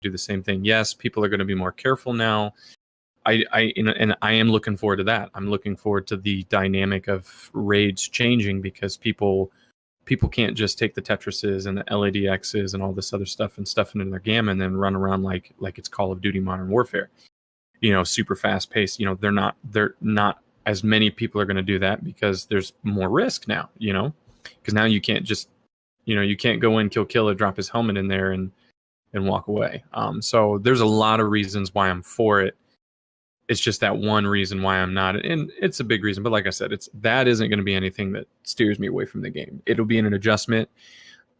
do the same thing. Yes, people are going to be more careful now. And I am looking forward to that. I'm looking forward to the dynamic of raids changing, because people can't just take the Tetrises and the LADXs and all this other stuff and stuff it into their gamma and then run around like it's Call of Duty Modern Warfare. Super fast paced. They're not as many people are going to do that, because there's more risk now. Because now you can't just you can't go in, kill Killer, drop his helmet in there and walk away. So there's a lot of reasons why I'm for it. It's just that one reason why I'm not, and it's a big reason. But like I said, that isn't going to be anything that steers me away from the game. It'll be an adjustment.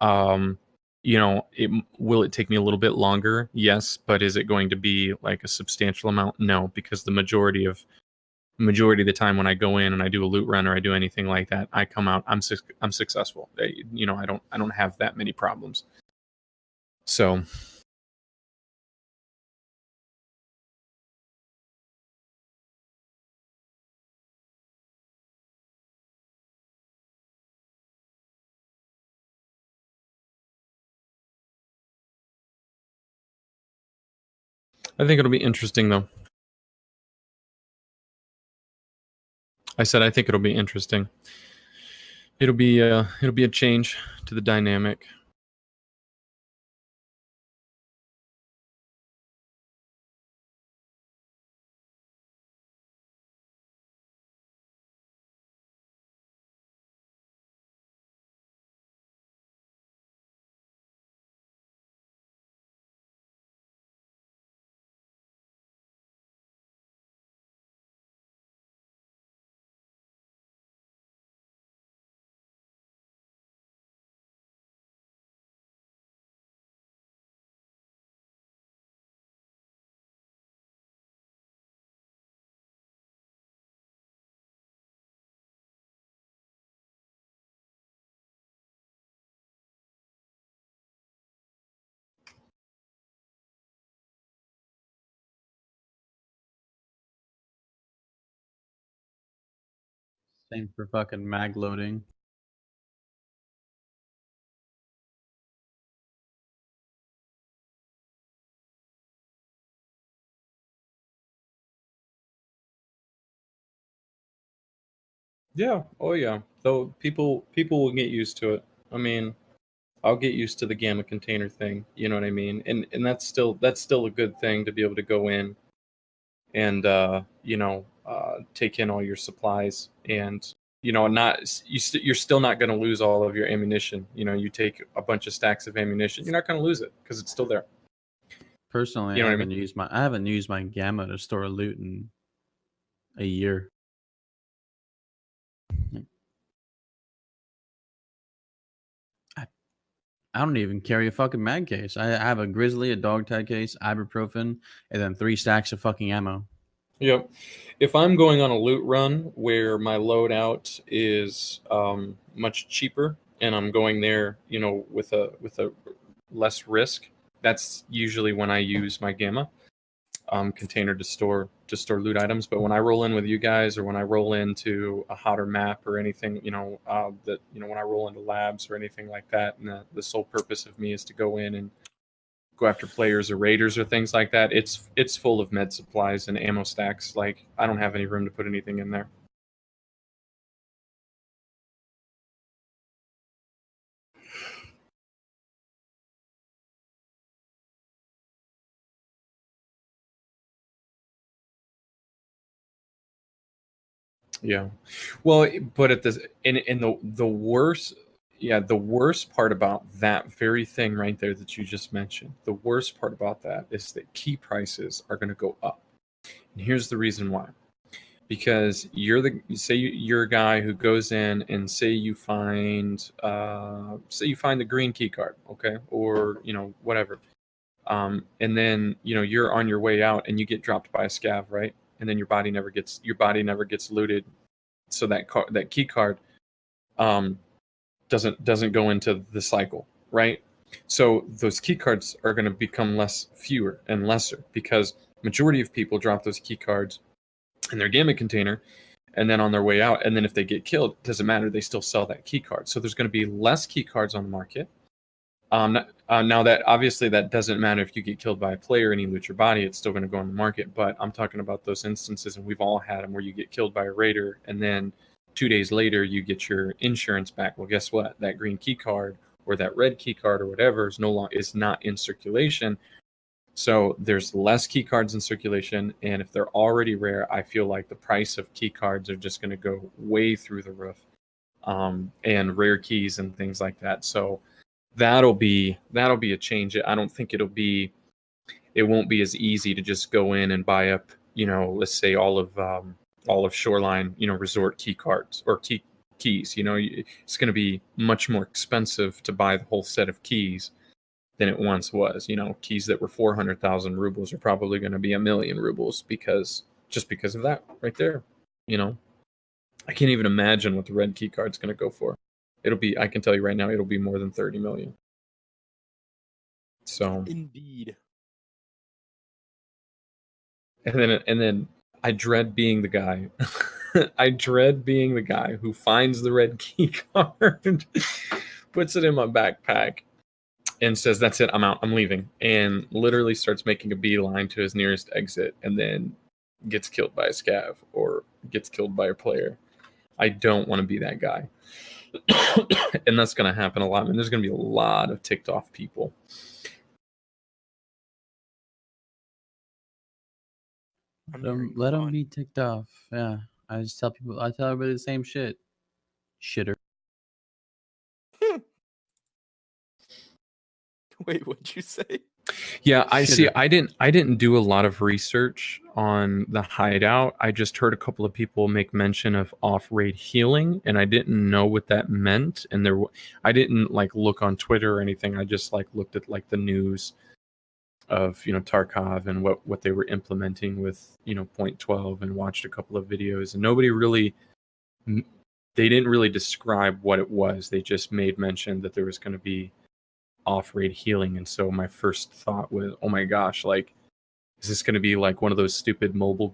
Will it take me a little bit longer? Yes, but is it going to be like a substantial amount? No, because the majority of the time when I go in and I do a loot run or I do anything like that, I come out, I'm successful. I don't have that many problems. So. I think it'll be interesting, though. I said I think it'll be interesting. It'll be a change to the dynamic. Same for fucking mag loading. Yeah. Oh yeah. Though people will get used to it. I mean, I'll get used to the gamma container thing. You know what I mean? And that's still a good thing to be able to go in and take in all your supplies, and you're still not going to lose all of your ammunition. You take a bunch of stacks of ammunition, you're not going to lose it because it's still there. Personally, You know I what I haven't used my gamma to store loot in a year. I don't even carry a fucking mag case. I have a grizzly, a dog tag case, ibuprofen, and then 3 stacks of fucking ammo. Yep. If I'm going on a loot run where my loadout is much cheaper and I'm going there, with a less risk, that's usually when I use my gamma container to store loot items. But when I roll in with you guys, or when I roll into a hotter map or anything, when I roll into labs or anything like that, and the sole purpose of me is to go in and go after players or raiders or things like that, it's full of med supplies and ammo stacks. Like, I don't have any room to put anything in there. Yeah. Well, but at this in the worst, yeah, the worst part about that very thing right there that you just mentioned, the worst part about that is that key prices are going to go up. And here's the reason why. Because you're a guy who goes in and say you find the green key card, okay, or whatever, and then you're on your way out and you get dropped by a scav, right? And then your body never gets looted, so that key card doesn't go into the cycle, right? So those key cards are going to become fewer and lesser, because majority of people drop those key cards in their gamma container and then on their way out, and then if they get killed, it doesn't matter, they still sell that key card. So there's going to be less key cards on the market, Now that obviously that doesn't matter if you get killed by a player and you loot your body, it's still going to go on the market. But I'm talking about those instances, and we've all had them, where you get killed by a raider, and then 2 days later you get your insurance back. Well, guess what? That green key card or that red key card or whatever is not in circulation. So there's less key cards in circulation, and if they're already rare, I feel like the price of key cards are just going to go way through the roof, and rare keys and things like that. So that'll be a change. I don't think it won't be as easy to just go in and buy up, let's say all of Shoreline, resort key cards or keys. It's going to be much more expensive to buy the whole set of keys than it once was. Keys that were 400,000 rubles are probably going to be 1,000,000 rubles because of that right there. I can't even imagine what the red key card's going to go for. I can tell you right now, it'll be more than 30 million. So indeed. And then I dread being the guy. I dread being the guy who finds the red key card, puts it in my backpack, and says, "That's it, I'm out, I'm leaving," and literally starts making a beeline to his nearest exit, and then gets killed by a scav or gets killed by a player. I don't want to be that guy. And that's going to happen a lot. And there's going to be a lot of ticked off people. Let them be ticked off. Yeah. I tell everybody the same shit. Shitter. Wait, what'd you say? Yeah, I see. I didn't do a lot of research on the hideout. I just heard a couple of people make mention of off-raid healing, and I didn't know what that meant. And I didn't look on Twitter or anything. I just looked at the news of Tarkov and what they were implementing with point 12, and watched a couple of videos. And they didn't really describe what it was. They just made mention that there was going to be off-raid healing. And so my first thought was, oh my gosh, is this going to be one of those stupid mobile